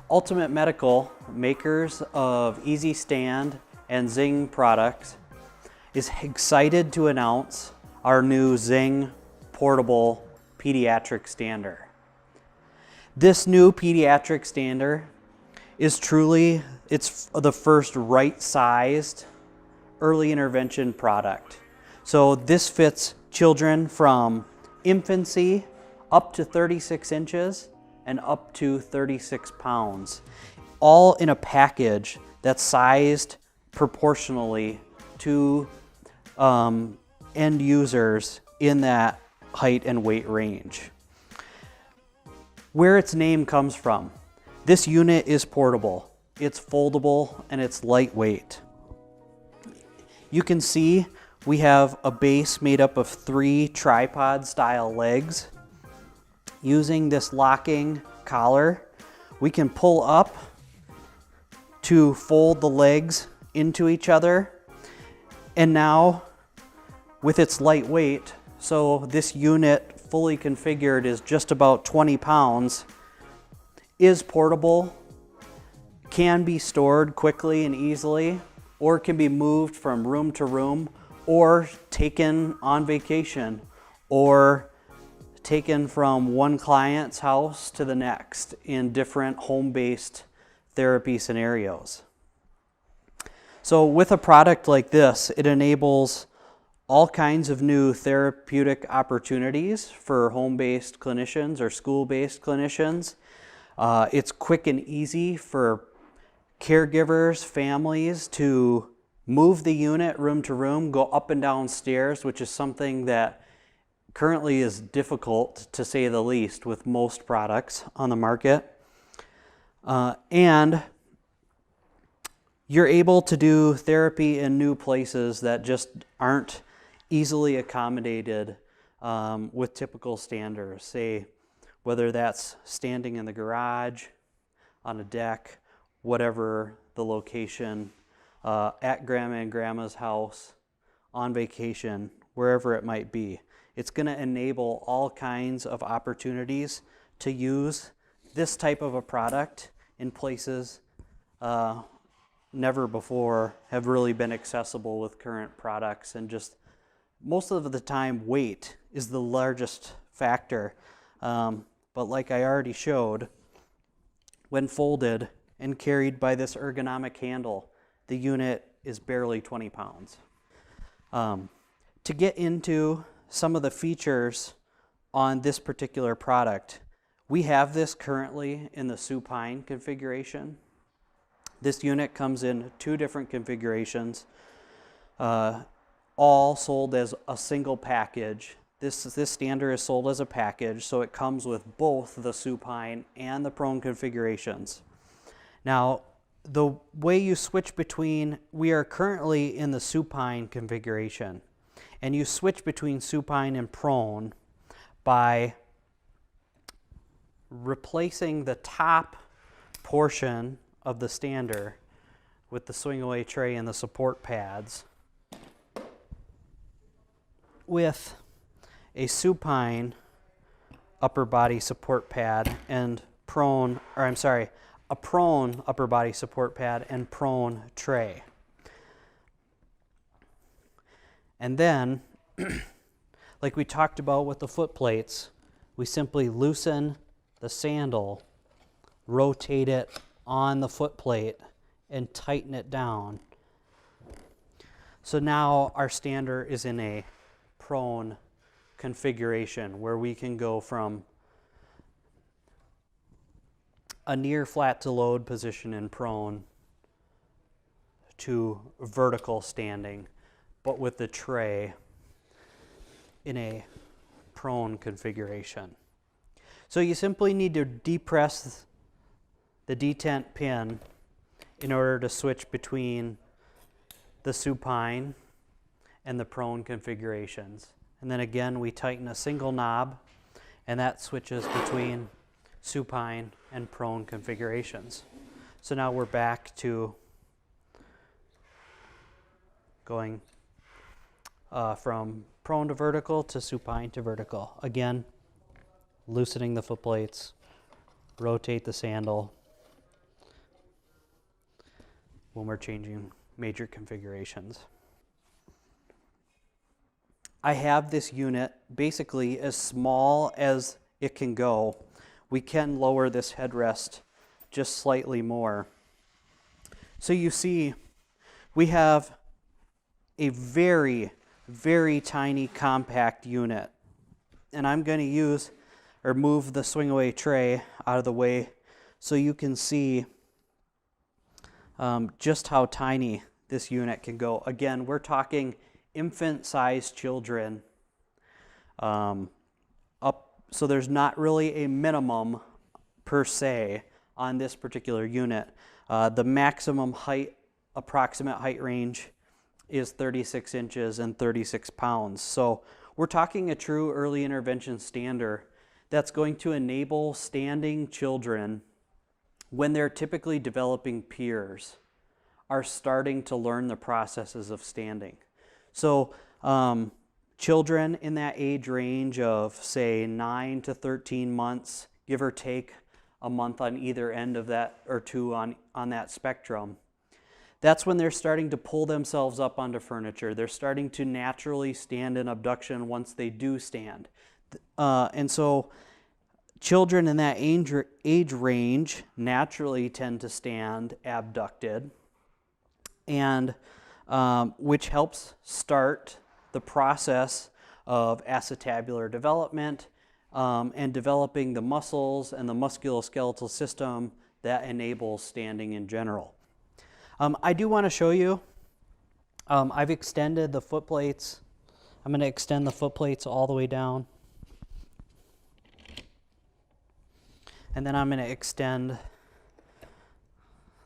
Ultimate Medical, makers of Easystand and Zing products, is excited to announce our new Zing Portable Pediatric Stander. This new pediatric stander is truly, it's the first right-sized early intervention product. So this fits children from infancy up to 36 inches and up to 36 pounds, all in a package that's sized proportionally to end users in that height and weight range. Where its name comes from, this unit is portable, it's foldable, and it's lightweight. You can see we have a base made up of 3 tripod style legs. Using this locking collar, we can pull up to fold the legs into each other. And now with its light weight, so this unit fully configured is just about 20 pounds, is portable, can be stored quickly and easily, or can be moved from room to room, or taken on vacation, or taken from one client's house to the next in different home-based therapy scenarios. So with a product like this, it enables all kinds of new therapeutic opportunities for home-based clinicians or school-based clinicians. It's quick and easy for caregivers, families to move the unit room to room, go up and down stairs, which is something that currently is difficult, to say the least, with most products on the market. And you're able to do therapy in new places that just aren't easily accommodated with typical standers. Say, whether that's standing in the garage, on a deck, whatever the location, at grandma and grandma's house, on vacation, wherever it might be. It's going to enable all kinds of opportunities to use this type of a product in places never before have really been accessible with current products. And just most of the time, weight is the largest factor. But like I already showed, when folded and carried by this ergonomic handle, the unit is barely 20 pounds. To get into some of the features on this particular product, we have this currently in the supine configuration. This unit comes in 2 different configurations, all sold as a single package. This stander is sold as a package, so it comes with both the supine and the prone configurations. Now, the way you switch between, we are currently in the supine configuration, and you switch between supine and prone by replacing the top portion of the stander with the swing away tray and the support pads with a supine upper body support pad and prone, or I'm sorry, a prone upper body support pad and prone tray. And then, like we talked about with the foot plates, we simply loosen the sandal, rotate it on the foot plate, and tighten it down. So now our stander is in a prone configuration where we can go from a near flat to load position in prone to vertical standing, but with the tray in a prone configuration. So you simply need to depress the detent pin in order to switch between the supine and the prone configurations. And then again, we tighten a single knob, and that switches between supine and prone configurations. So now we're back to going from prone to vertical to supine to vertical. Again, loosening the foot plates, rotate the sandal when we're changing major configurations. I have this unit basically as small as it can go. We can lower this headrest just slightly more. So you see, we have a very, very tiny compact unit. And I'm going to use or move the swing away tray out of the way so you can see just how tiny this unit can go. Again, we're talking infant-sized children up, so there's not really a minimum per se on this particular unit. The maximum height, approximate height range is 36 inches and 36 pounds. So we're talking a true early intervention stander that's going to enable standing children, when they're typically developing peers, are starting to learn the processes of standing. So children in that age range of, say, 9 to 13 months, give or take a month on either end of that, or two on that spectrum, that's when they're starting to pull themselves up onto furniture. They're starting to naturally stand in abduction once they do stand. And so children in that age range naturally tend to stand abducted, and which helps start the process of acetabular development and developing the muscles and the musculoskeletal system that enables standing in general. I do want to show you, I've extended the foot plates. I'm going to extend the foot plates all the way down. And then I'm going to extend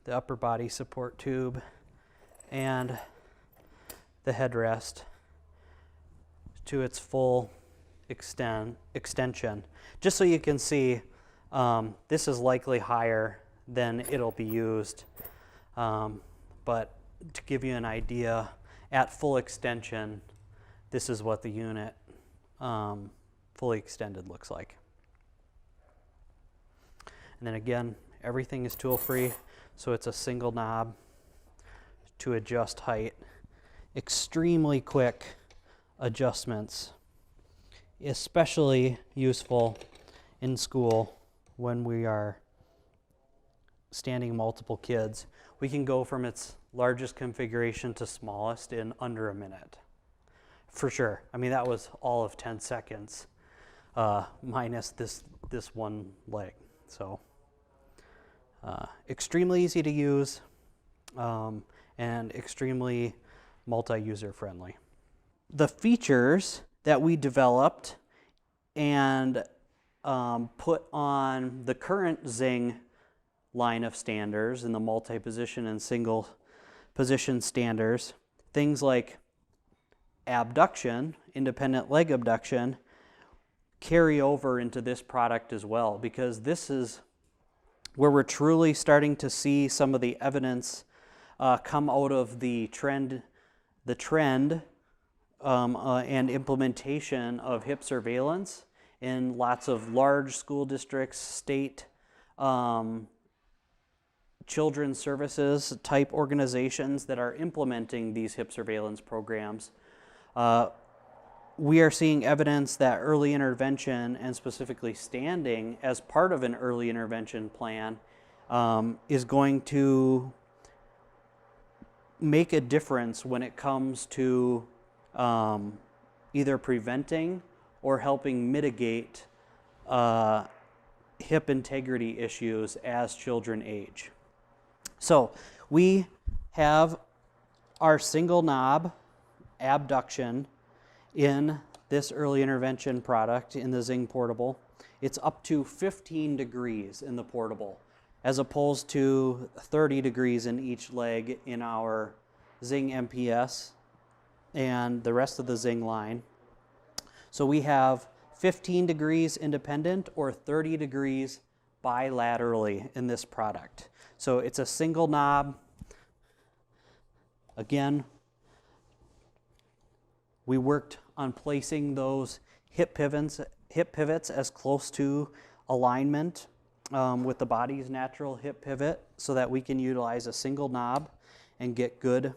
the upper body support tube and the headrest to its full extension. Just so you can see, this is likely higher than it'll be used. But to give you an idea, at full extension, this is what the unit fully extended looks like. And then again, everything is tool free, so it's a single knob to adjust height. Extremely quick adjustments, especially useful in school when we are standing multiple kids. We can go from its largest configuration to smallest in under a minute. For sure. I mean, that was all of 10 seconds, minus this one leg. So extremely easy to use and extremely multi-user friendly. The features that we developed and put on the current Zing line of standers in the multi-position and single position standers, things like abduction, independent leg abduction, carry over into this product as well, because this is where we're truly starting to see some of the evidence come out of the trend and implementation of hip surveillance in lots of large school districts, state children's services type organizations that are implementing these hip surveillance programs. We are seeing evidence that early intervention, and specifically standing as part of an early intervention plan, is going to make a difference when it comes to either preventing or helping mitigate hip integrity issues as children age. So we have our single knob abduction in this early intervention product in the Zing Portable. It's up to 15 degrees in the portable, as opposed to 30 degrees in each leg in our Zing MPS and the rest of the Zing line. So we have 15 degrees independent or 30 degrees bilaterally in this product. So it's a single knob. Again, we worked on placing those hip pivots as close to alignment with the body's natural hip pivot so that we can utilize a single knob and get good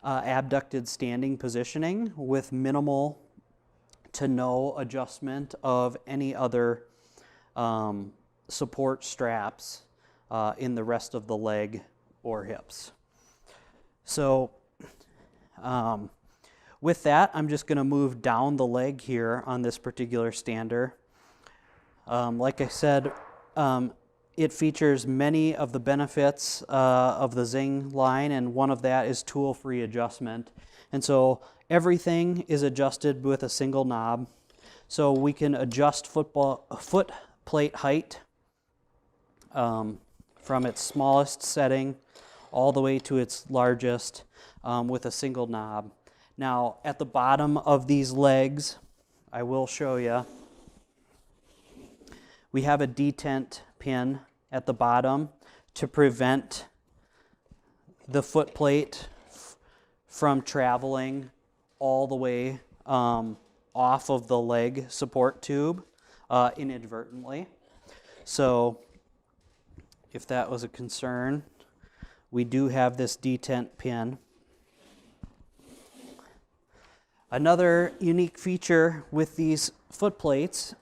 abducted standing positioning with minimal to no adjustment of any other support straps in the rest of the leg or hips. So with that, I'm just going to move down the leg here on this particular stander. Like I said, it features many of the benefits of the Zing line, and one of that is tool-free adjustment. And so everything is adjusted with a single knob. So we can adjust foot plate height from its smallest setting all the way to its largest with a single knob. Now, at the bottom of these legs, I will show you, we have a detent pin at the bottom to prevent the foot plate from traveling all the way off of the leg support tube inadvertently. So if that was a concern, we do have this detent pin. Another unique feature with these foot plates,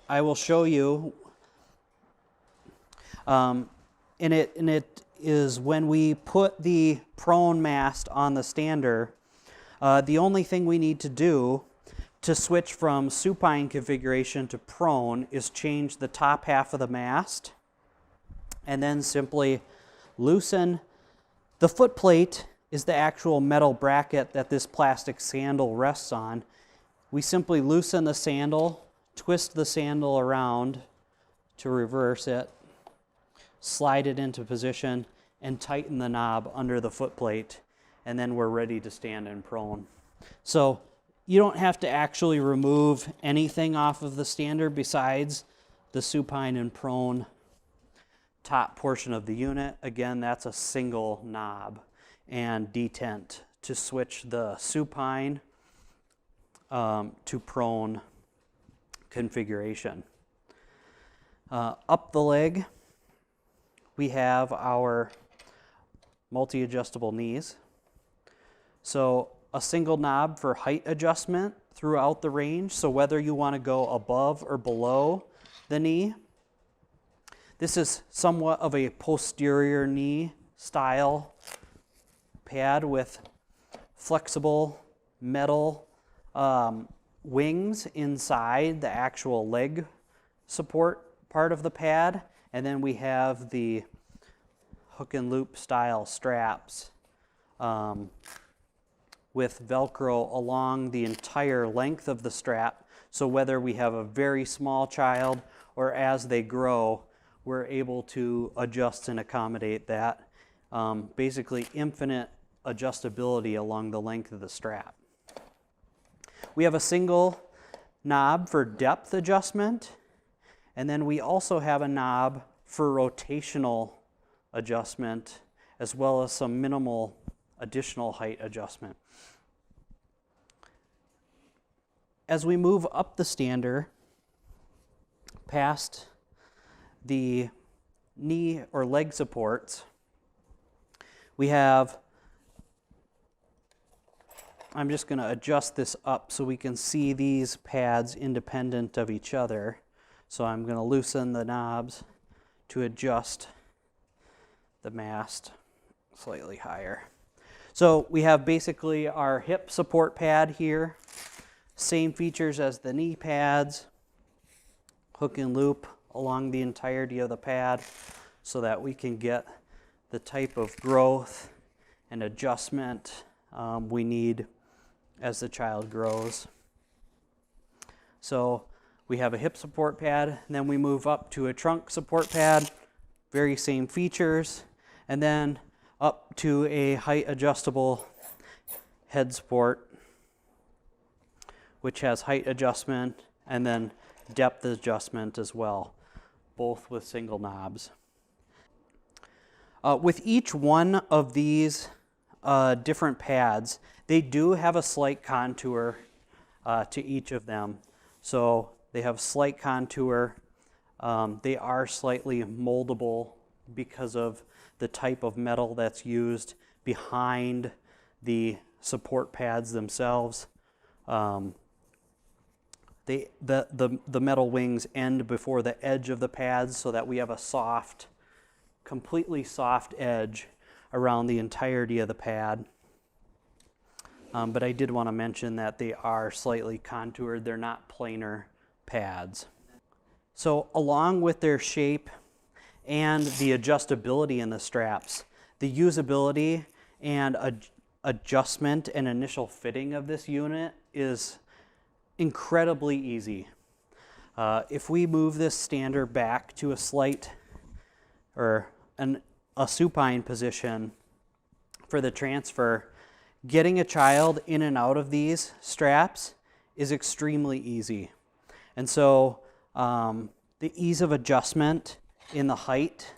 I will show you, and it is when we put the prone mast on the stander, the only thing we need to do to switch from supine configuration to prone is change the top half of the mast and then simply loosen. The foot plate is the actual metal bracket that this plastic sandal rests on. We simply loosen the sandal, twist the sandal around to reverse it, slide it into position, and tighten the knob under the foot plate, and then we're ready to stand in prone. So you don't have to actually remove anything off of the stander besides the supine and prone top portion of the unit. Again, that's a single knob and detent to switch the supine to prone configuration. Up the leg, we have our multi-adjustable knees. So a single knob for height adjustment throughout the range, so whether you want to go above or below the knee. This is somewhat of a posterior knee style pad with flexible metal wings inside the actual leg support part of the pad, and then we have the hook and loop style straps with Velcro along the entire length of the strap, so whether we have a very small child or as they grow, we're able to adjust and accommodate that. Basically infinite adjustability along the length of the strap. We have a single knob for depth adjustment, and then we also have a knob for rotational adjustment, as well as some minimal additional height adjustment. As we move up the stander, past the knee or leg supports, we have, I'm just going to adjust this up so we can see these pads independent of each other. So I'm going to loosen the knobs to adjust the mast slightly higher. So we have basically our hip support pad here, same features as the knee pads. hook and loop along the entirety of the pad so that we can get the type of growth and adjustment we need as the child grows. So we have a hip support pad, and then we move up to a trunk support pad, very same features, and then up to a height adjustable head support, which has height adjustment and then depth adjustment as well, both with single knobs. With each one of these different pads, they do have a slight contour to each of them. So they have slight contour. They are slightly moldable because of the type of metal that's used behind the support pads themselves. The metal wings end before the edge of the pads so that we have a soft, completely soft edge around the entirety of the pad. But I did want to mention that they are slightly contoured. They're not planar pads. So along with their shape and the adjustability in the straps, the usability and adjustment and initial fitting of this unit is incredibly easy. If we move this stander back to a slight or a supine position for the transfer, getting a child in and out of these straps is extremely easy. And so the ease of adjustment in the height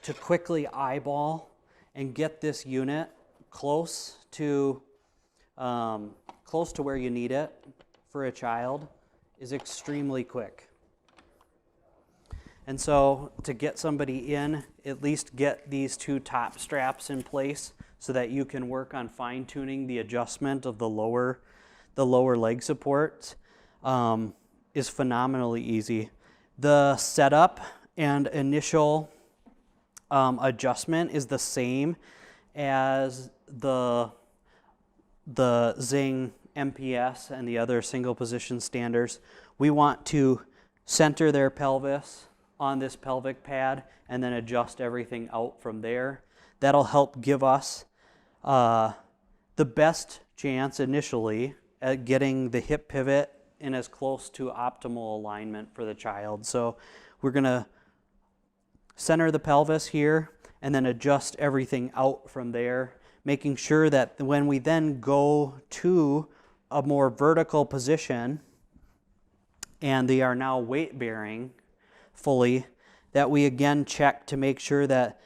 to quickly eyeball and get this unit close to where you need it for a child is extremely quick. And so to get somebody in, at least get these two top straps in place so that you can work on fine-tuning the adjustment of the lower leg support is phenomenally easy. The setup and initial adjustment is the same as the Zing MPS and the other single position standers. We want to center their pelvis on this pelvic pad and then adjust everything out from there. That'll help give us the best chance initially at getting the hip pivot in as close to optimal alignment for the child. So we're going to center the pelvis here and then adjust everything out from there, making sure that when we then go to a more vertical position and they are now weight bearing fully, that we again check to make sure that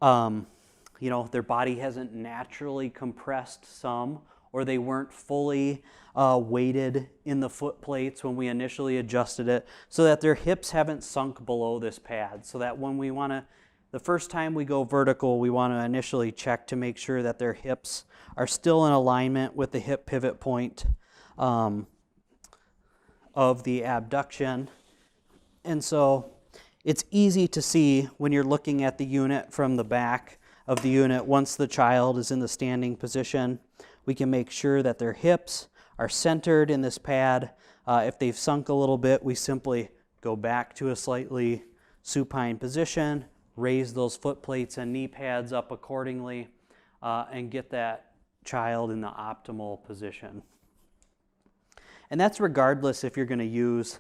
their body hasn't naturally compressed some, or they weren't fully weighted in the foot plates when we initially adjusted it, so that their hips haven't sunk below this pad, so that when we want to, the first time we go vertical, we want to initially check to make sure that their hips are still in alignment with the hip pivot point of the abduction. And so it's easy to see when you're looking at the unit from the back of the unit. Once the child is in the standing position, we can make sure that their hips are centered in this pad. If they've sunk a little bit, we simply go back to a slightly supine position, raise those foot plates and knee pads up accordingly, and get that child in the optimal position. And that's regardless if you're going to use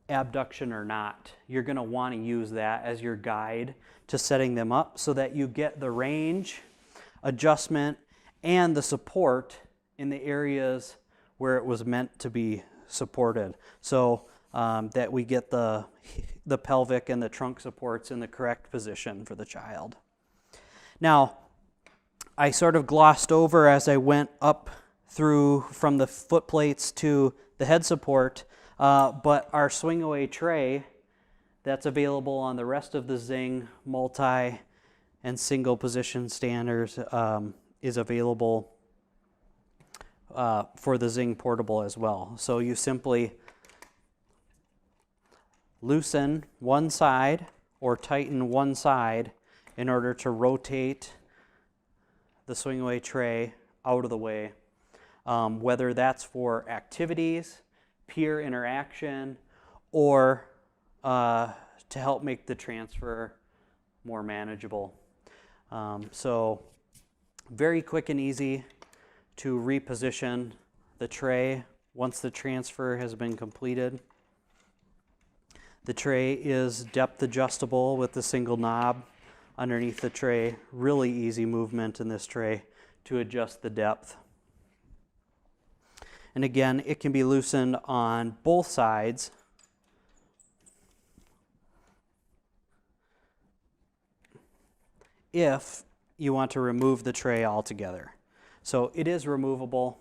abduction or not. You're going to want to use that as your guide to setting them up so that you get the range, adjustment, and the support in the areas where it was meant to be supported. So that we get the pelvic and the trunk supports in the correct position for the child. Now, I sort of glossed over as I went up through from the foot plates to the head support, but our swing away tray that's available on the rest of the Zing multi and single position standers is available for the Zing Portable as well. So you simply loosen one side or tighten one side in order to rotate the swing away tray out of the way. Whether that's for activities, peer interaction, or to help make the transfer more manageable. So very quick and easy to reposition the tray once the transfer has been completed. The tray is depth adjustable with the single knob underneath the tray. Really easy movement in this tray to adjust the depth. And again, it can be loosened on both sides. If you want to remove the tray altogether. So it is removable,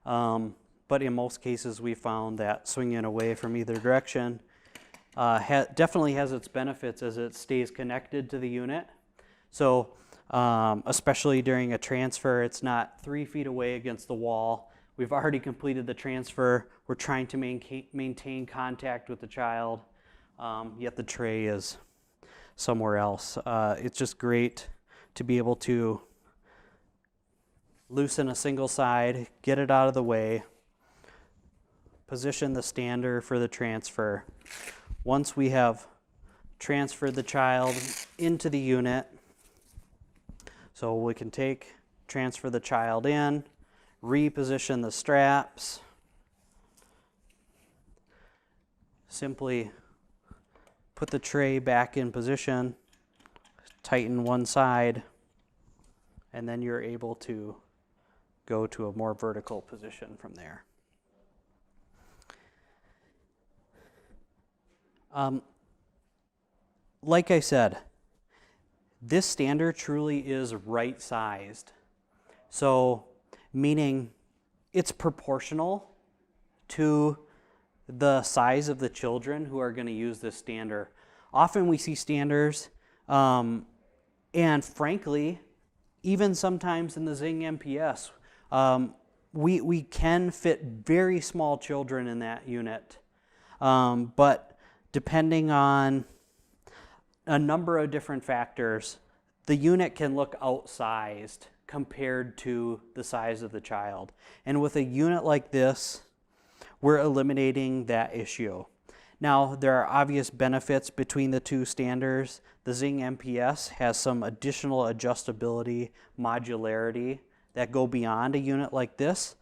but in most cases we found that swinging away from either direction definitely has its benefits as it stays connected to the unit. So especially during a transfer, it's not 3 feet away against the wall. We've already completed the transfer. We're trying to maintain contact with the child, yet the tray is somewhere else. It's just great to be able to loosen a single side, get it out of the way, position the stander for the transfer. Once we have transferred the child into the unit, so we can transfer the child in, reposition the straps, simply put the tray back in position, tighten one side, and then you're able to go to a more vertical position from there. Like I said, this stander truly is right-sized. So, meaning it's proportional to the size of the children who are going to use this stander. Often we see standers, and frankly, even sometimes in the Zing MPS, we can fit very small children in that unit. But depending on a number of different factors, the unit can look outsized compared to the size of the child. And with a unit like this, we're eliminating that issue. Now, there are obvious benefits between the two standers. The Zing MPS has some additional adjustability, modularity that go beyond a unit like this.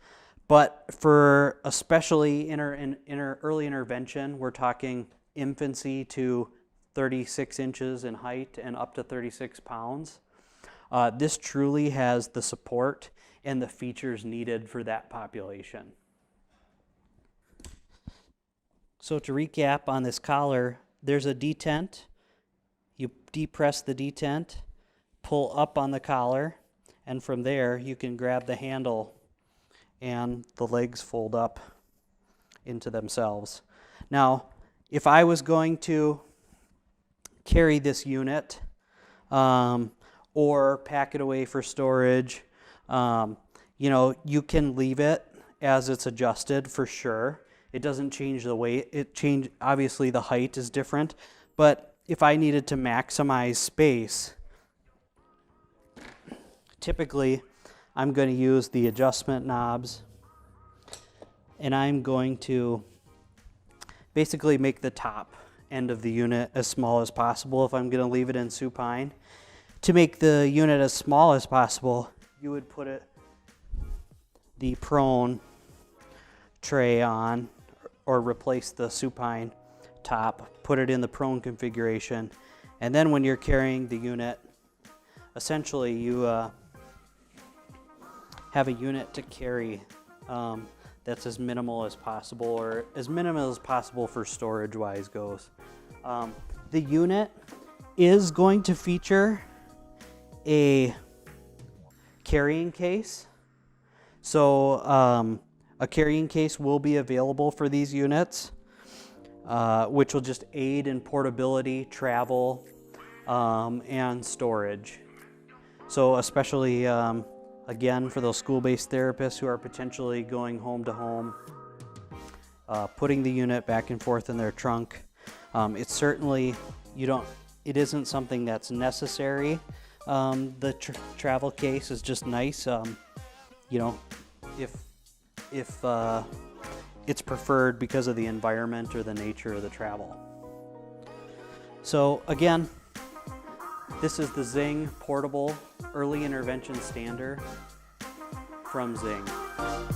But for especially early intervention, we're talking infancy to 36 inches in height and up to 36 pounds. This truly has the support and the features needed for that population. So to recap on this collar, there's a detent. You depress the detent, pull up on the collar, and from there you can grab the handle and the legs fold up into themselves. Now, if I was going to carry this unit or pack it away for storage, you can leave it as it's adjusted for sure. It doesn't change the weight. Obviously the height is different, but if I needed to maximize space, typically I'm going to use the adjustment knobs, and I'm going to basically make the top end of the unit as small as possible if I'm going to leave it in supine. To make the unit as small as possible, you would put the prone tray on, or replace the supine top, put it in the prone configuration, and then when you're carrying the unit, essentially you have a unit to carry that's as minimal as possible, or as minimal as possible for storage wise goes. The unit is going to feature a carrying case. So a carrying case will be available for these units, which will just aid in portability, travel, and storage. So especially, again, for those school-based therapists who are potentially going home to home, putting the unit back and forth in their trunk. It's certainly, it isn't something that's necessary. The travel case is just nice. If it's preferred because of the environment or the nature of the travel. So again, this is the Zing Portable Early Intervention Stander from Zing.